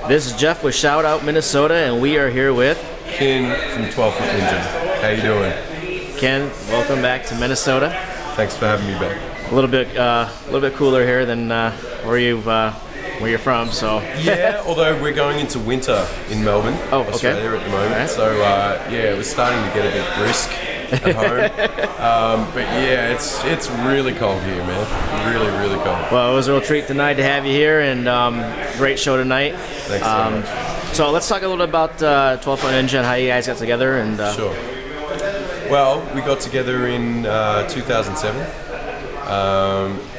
This is Jeff with Shout Out Minnesota, and we are here with Ken from 12 Foot Ninja. How you doing? Ken. Welcome back to Minnesota. Thanks for having me back. A little bit cooler here than where you're from. So yeah, although we're going into winter in Melbourne, Australia at the moment. Right. So yeah, we're starting to get a bit brisk at home. But yeah, it's really cold here, man. Really, really cold. Well, it was a real treat tonight to have you here, and great show tonight. Thanks so much. So let's talk a little bit about 12 Foot Ninja and how you guys got together. And Sure. Well, we got together in 2007,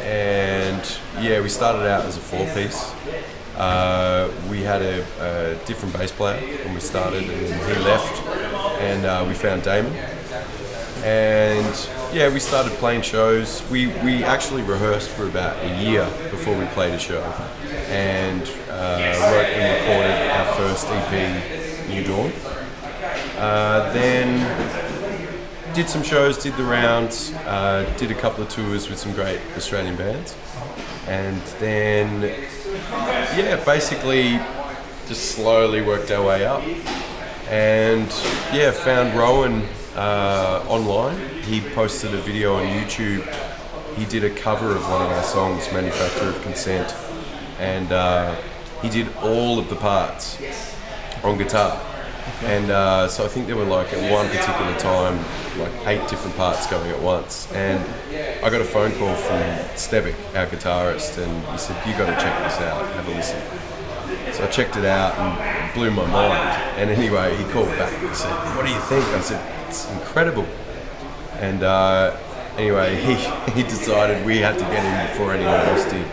and yeah, we started out as a four-piece. We had a different bass player when we started, and then he left, and we found Damon. And yeah, we started playing shows. We actually rehearsed for about a year before we played a show, and wrote and recorded our first EP, New Dawn. Then did some shows, did the rounds, did a couple of tours with some great Australian bands, and then yeah, basically just slowly worked our way up, and yeah, found Rowan online. He posted a video on YouTube. He did a cover of one of our songs, Manufacture of Consent, and he did all of the parts on guitar. And so I think there were like at one particular time like 8 different parts going at once, and I got a phone call from Stevic, our guitarist, and he said, "You got to check this out, have a listen." So I checked it out and it blew my mind. And anyway, he called back and said, "What do you think?" I said, "It's incredible." And anyway, he decided we had to get in before anyone else did.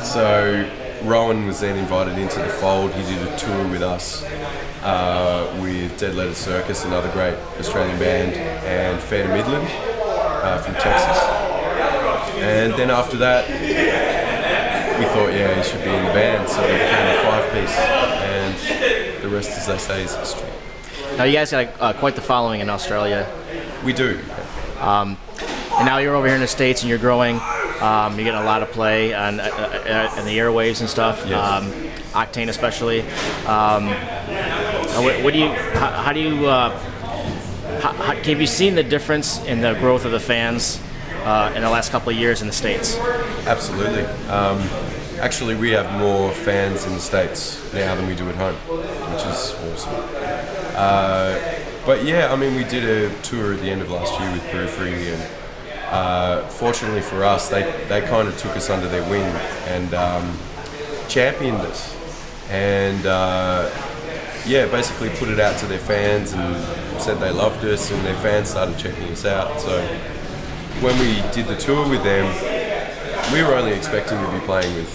So Rowan was then invited into the fold. He did a tour with us with Dead Letter Circus, another great Australian band, and Fair to Midland from Texas. And then after that, we thought, yeah, he should be in the band, so we became a 5-piece, and the rest, as they say, is history. now you guys got quite the following in Australia. We do. And now you're over here in the States and you're growing. You're getting a lot of play on the airwaves and stuff. Yes. Octane especially. Have you seen the difference in the growth of the fans in the last couple of years in the States? Absolutely. Actually, we have more fans in the States now than we do at home, which is awesome. But yeah, I mean, we did a tour at the end of last year with Periphery, and fortunately for us, they kind of took us under their wing and championed us, and yeah, basically put it out to their fans and said they loved us, and their fans started checking us out. So when we did the tour with them, we were only expecting to be playing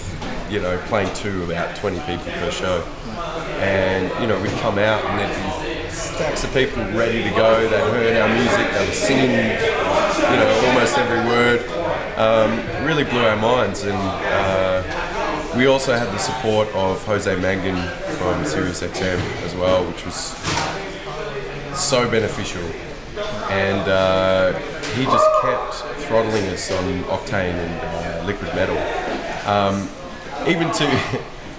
to about 20 people per show, and we'd come out and there'd be stacks of people ready to go. They'd heard our music, they were singing, almost every word. It really blew our minds, and we also had the support of Jose Mangan from SiriusXM as well, which was so beneficial. And he just kept throttling us on Octane and Liquid Metal,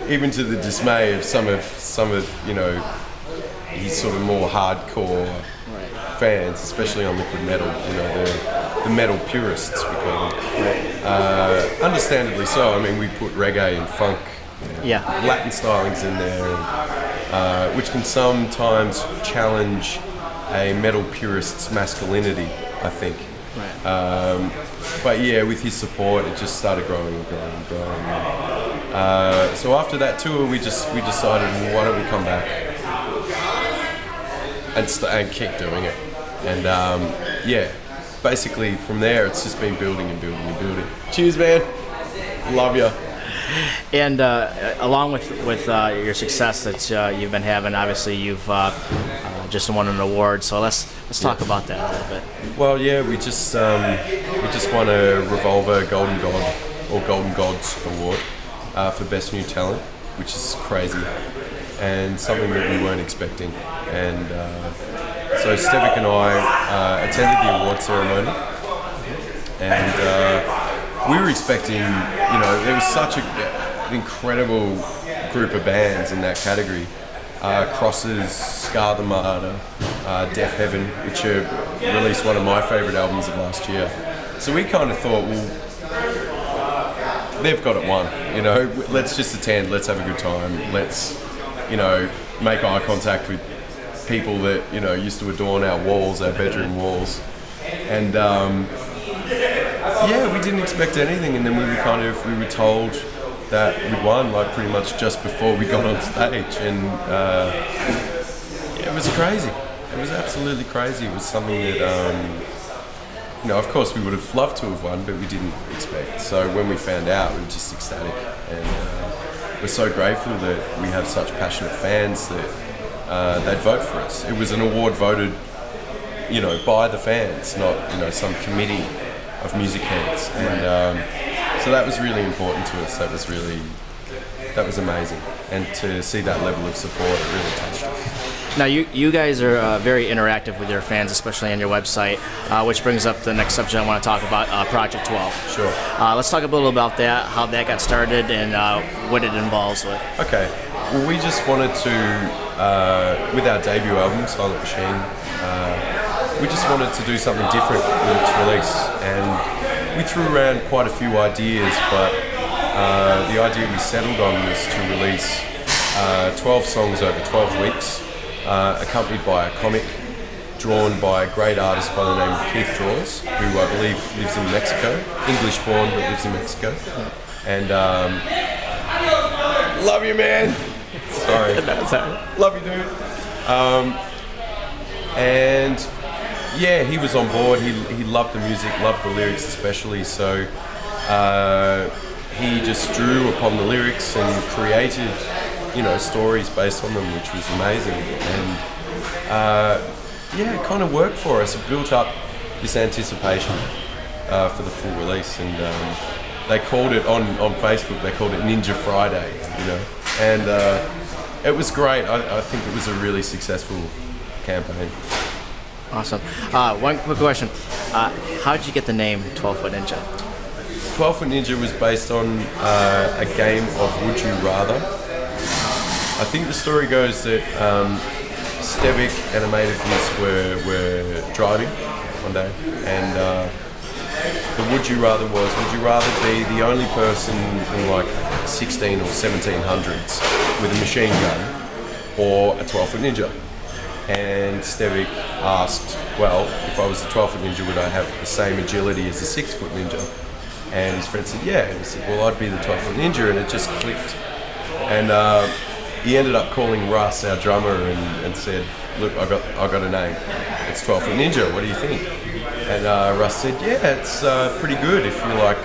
even to the dismay of some of his sort of more hardcore fans, especially on Liquid Metal. The metal purists, we call them. Understandably so. I mean, we put reggae and funk, Latin stylings in there, which can sometimes challenge a metal purist's masculinity, I think. Right. But yeah, with his support, it just started growing and growing and growing. So after that tour, we decided, well, why don't we come back and keep doing it? And yeah, basically from there, it's just been building and building and building. Cheers, man. Love ya. And along with your success that you've been having, obviously you've just won an award. So let's talk about that a little bit. Well, yeah, we just won a Revolver Golden God or Golden Gods award for Best New Talent, which is crazy and something that we weren't expecting. And so Stevic and I attended the award ceremony, and we were expecting, there was such an incredible group of bands in that category. Crosses, Scar the Martyr, Death Heaven, which released one of my favourite albums of last year. So we kind of thought, well, they've got it won, you know, let's just attend, let's have a good time, let's, you know, make eye contact with people that, you know, used to adorn our walls, our bedroom walls. And yeah, we didn't expect anything, and then we were told that we'd won, like, pretty much just before we got on stage, and it was crazy. It was absolutely crazy. It was something that, you know, of course we would have loved to have won, but we didn't expect. So when we found out, we were just ecstatic, and we're so grateful that we have such passionate fans that they'd vote for us. It was an award voted, you know, by the fans, not, you know, some committee of music heads, and so that was really important to us. That was amazing, and to see that level of support, it really touched us. Now, you guys are very interactive with your fans, especially on your website, which brings up the next subject I want to talk about, Project 12. Sure. Let's talk a little about that, how that got started, and what it involves with. Okay. Well, we just wanted to, with our debut album, Silent Machine, we just wanted to do something different with its release, and we threw around quite a few ideas, but the idea we settled on was to release 12 songs over 12 weeks, accompanied by a comic drawn by a great artist by the name of Keith Draws, who I believe lives in Mexico, English born but lives in Mexico. And love you, man. Sorry. Love you, dude. And yeah, he was on board. He loved the music, loved the lyrics especially. So he just drew upon the lyrics and created, you know, stories based on them, which was amazing. And yeah, it kind of worked for us. It built up this anticipation for the full release, and they called it on Facebook. They called it Ninja Friday, you know, and it was great. I think it was a really successful campaign. Awesome. One quick question: how did you get the name 12 Foot Ninja? 12 Foot Ninja was based on a game of Would You Rather. I think the story goes that Stevic and a mate of his were driving one day, and the Would You Rather was, would you rather be the only person in like 16 or 1700s with a machine gun, or a 12 Foot Ninja? And Stevic asked, well, if I was a 12 Foot Ninja, would I have the same agility as a 6 Foot Ninja? And his friend said, yeah. And he said, well, I'd be the 12 Foot Ninja, and it just clicked. And he ended up calling Russ, our drummer, and said, look, I got a name. It's 12 Foot Ninja, what do you think? And Russ said, yeah, it's pretty good if you're like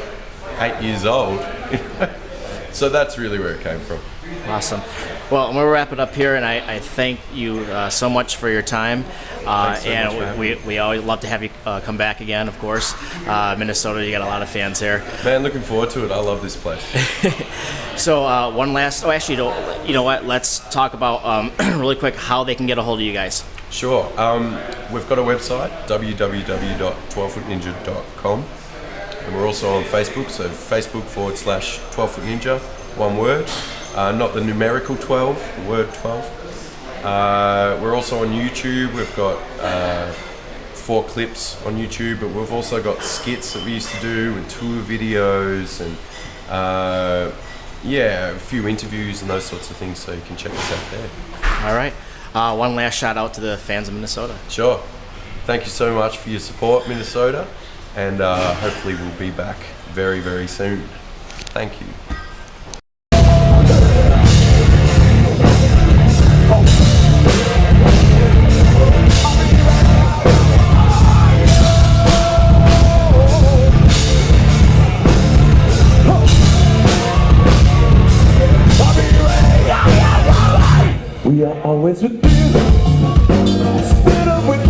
8 years old. So that's really where it came from. Awesome. Well, I'm going to wrap it up here, and I thank you so much for your time. And we always love to have you come back again, of course. Minnesota, you got a lot of fans here. Man, looking forward to it. I love this place. So one last, actually, you know what? Let's talk about really quick how they can get a hold of you guys. Sure. We've got a website, www.12footninja.com. And we're also on Facebook, so Facebook.com/12 Foot Ninja, one word. Not the numerical 12, the word 12. We're also on YouTube. We've got 4 clips on YouTube, but we've also got skits that we used to do, and tour videos, and yeah, a few interviews and those sorts of things, so you can check us out there. All right. One last shout out to the fans of Minnesota. Sure. Thank you so much for your support, Minnesota, and hopefully we'll be back very, very soon. Thank you. We are always with you, stood up with